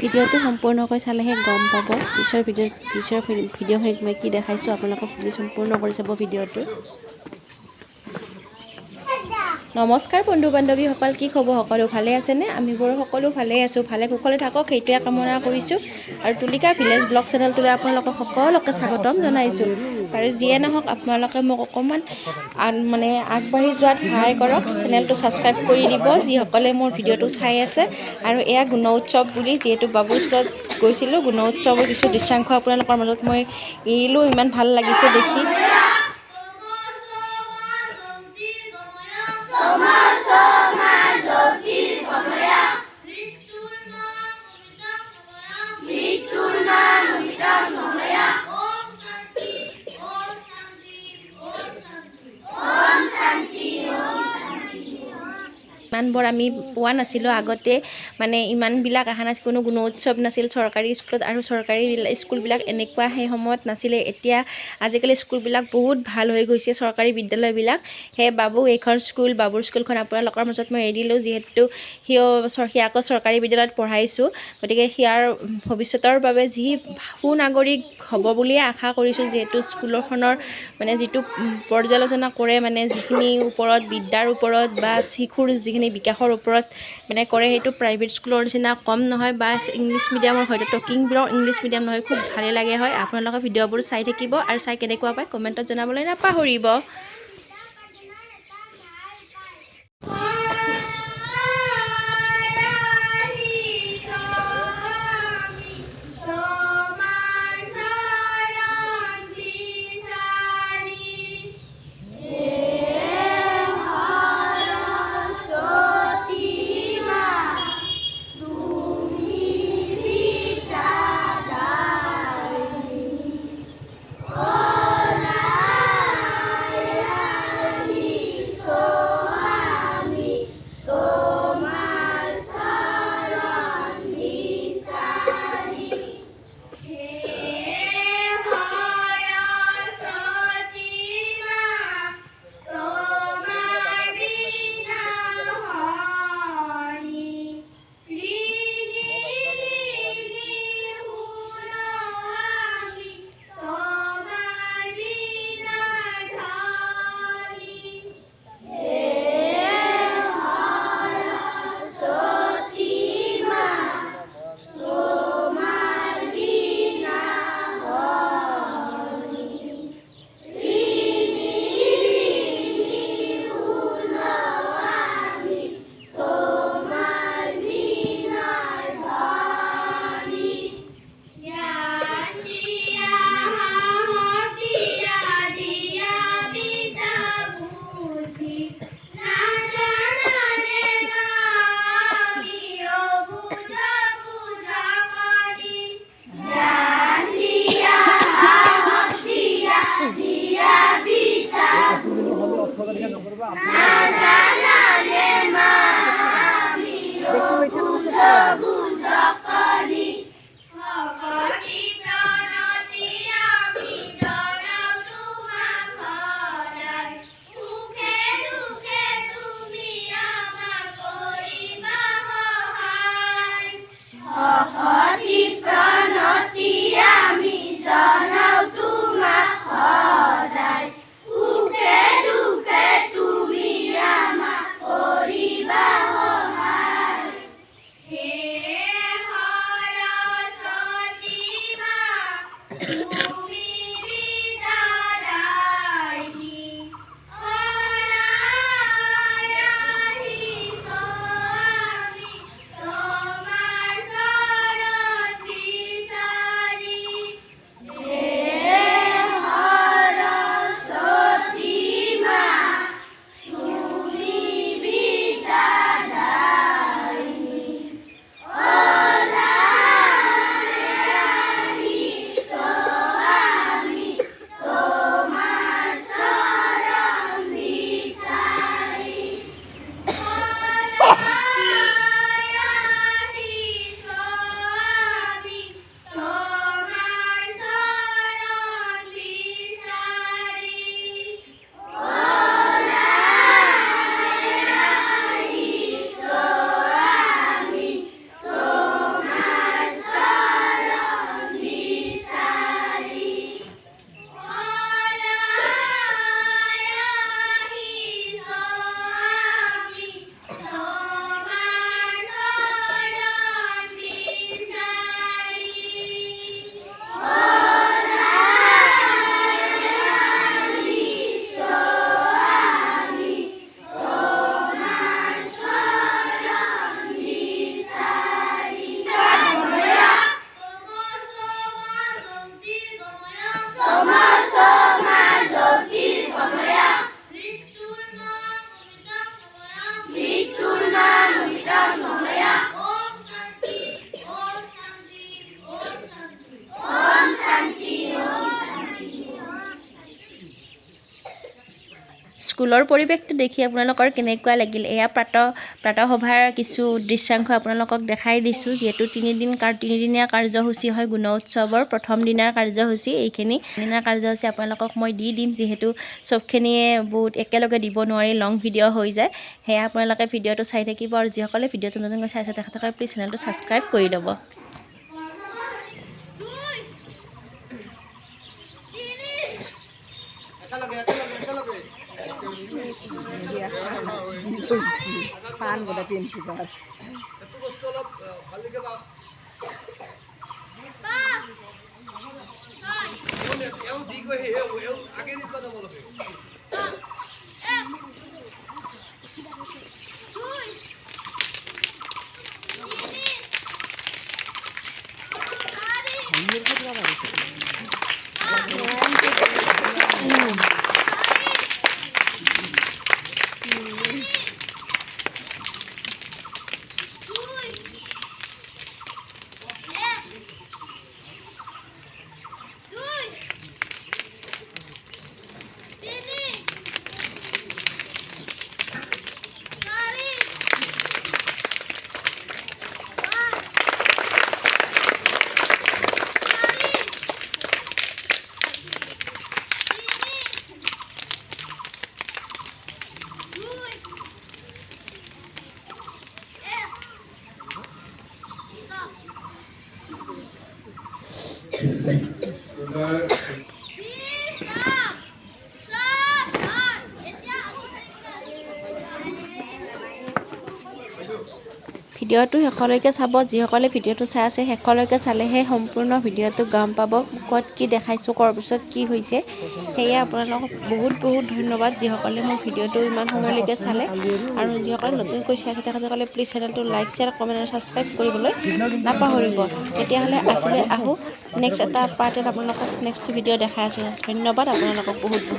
ভিডিঅ'টো সম্পূৰ্ণকৈ চালেহে গম পাব পিছৰ ভিডিঅ'খিনিত মই কি দেখাইছোঁ। আপোনালোকক প্লিজ সম্পূৰ্ণ কৰি চাব ভিডিঅ'টো। নমস্কাৰ বন্ধু বান্ধৱীসকল, কি খবৰ? সকলো ভালে আছেনে? আমিবোৰ সকলো ভালে আছোঁ। ভালে কুশলে থাকক সেইটোৱে কামনা কৰিছোঁ। আৰু তুলিকা ভিলেজ ব্লগ চেনেলটোলৈ আপোনালোকক সকলোকে স্বাগতম জনাইছোঁ। আৰু যিয়ে নহওক আপোনালোকে মোক অকণমান আগবাঢ়ি যোৱাত সহায় কৰক। চেনেলটো ছাবস্ক্ৰাইব কৰি দিব যিসকলে মোৰ ভিডিঅ'টো চাই আছে। আৰু এয়া গুণ উৎসৱ বুলি, যিহেতু বাবুৰ স্কুলত গৈছিলোঁ, গুণ উৎসৱৰ কিছু দৃশ্যাংশ আপোনালোকৰ মাজত মই এৰিলোঁ। ইমান ভাল লাগিছে দেখি। ইমানবোৰ আমি পোৱা নাছিলোঁ আগতে, ইমানবিলাক অহা নাছিল, কোনো গুণ উৎসৱ নাছিল চৰকাৰী স্কুলত। আৰু চৰকাৰী স্কুলবিলাক এনেকুৱা সেই সময়ত নাছিলে। এতিয়া আজিকালি স্কুলবিলাক বহুত ভাল হৈ গৈছে, চৰকাৰী বিদ্যালয়বিলাক। সেই বাবুৰ স্কুলখন আপোনালোকৰ মাজত মই এৰি দিলোঁ, যিহেতু সিয়াকো চৰকাৰী বিদ্যালয়ত পঢ়াইছোঁ। গতিকে সিয়াৰ ভৱিষ্যতৰ বাবে যি সুনাগৰিক হ'ব বুলিয়ে আশা কৰিছোঁ। যিহেতু স্কুলখনৰ যিটো পৰ্যালোচনা কৰে, যিখিনি ওপৰত বিদ্যাৰ ওপৰত বা শিশুৰ যিখিনি বিকাশৰ ওপৰত কৰে, সেইটো প্ৰাইভেট স্কুলৰ নিচিনা কম নহয়, বা ইংলিছ মিডিয়ামৰ হয়তো টকিং ব্লগ ইংলিছ মিডিয়াম নহয়। খুব ভালেই লাগে হয়। আপোনালোকে ভিডিঅ'বোৰ চাই থাকিব আৰু চাই কেনেকুৱা পায় কমেণ্টত জনাবলৈ নাপাহৰিব। স্কুলৰ পৰিৱেশটো দেখি আপোনালোকৰ কেনেকুৱা লাগিল এয়া প্ৰাতঃসভাৰ কিছু দৃশ্যাংশ আপোনালোকক দেখাই দিছোঁ যিহেতু তিনিদিনীয়া কাৰ্যসূচী হয় গুণোৎসৱৰ প্ৰথম দিনাৰ কাৰ্যসূচী এইখিনি দিনাৰ কাৰ্যসূচী আপোনালোকক মই দি দিম যিহেতু চবখিনিয়ে বহুত একেলগে দিব নোৱাৰি লং ভিডিঅ' হৈ যায় সেয়া আপোনালোকে ভিডিঅ'টো চাই থাকিব আৰু যিসকলে ভিডিঅ'টো নতুনকৈ চাইছে তেখেতসকলে প্লিজ চেনেলটো ছাবস্ক্ৰাইব কৰি ল'ব পান গোটা 3 বার ভিডিঅ'টো শেষলৈকে চাব যিসকলে ভিডিঅ'টো চাই আছে শেষলৈকে চালেহে সম্পূৰ্ণ ভিডিঅ'টো গম পাব ক'ত কি দেখাইছোঁ কৰাৰ পিছত কি হৈছে সেয়ে আপোনালোকক বহুত ধন্যবাদ যিসকলে মোৰ ভিডিঅ'টো ইমান সময়লৈকে চালে আৰু যিসকলে নতুনকৈ চাই আছে তেখেতসকলে প্লিজ চেনেলটো লাইক শ্বেয়াৰ কমেণ্ট আৰু ছাবস্ক্ৰাইব কৰিবলৈ নাপাহৰিব তেতিয়াহ'লে আজিলৈ আহোঁ নেক্সট এটা পাৰ্টত আপোনালোকক নেক্সট ভিডিঅ' দেখাই আছোঁ ধন্যবাদ আপোনালোকক বহুত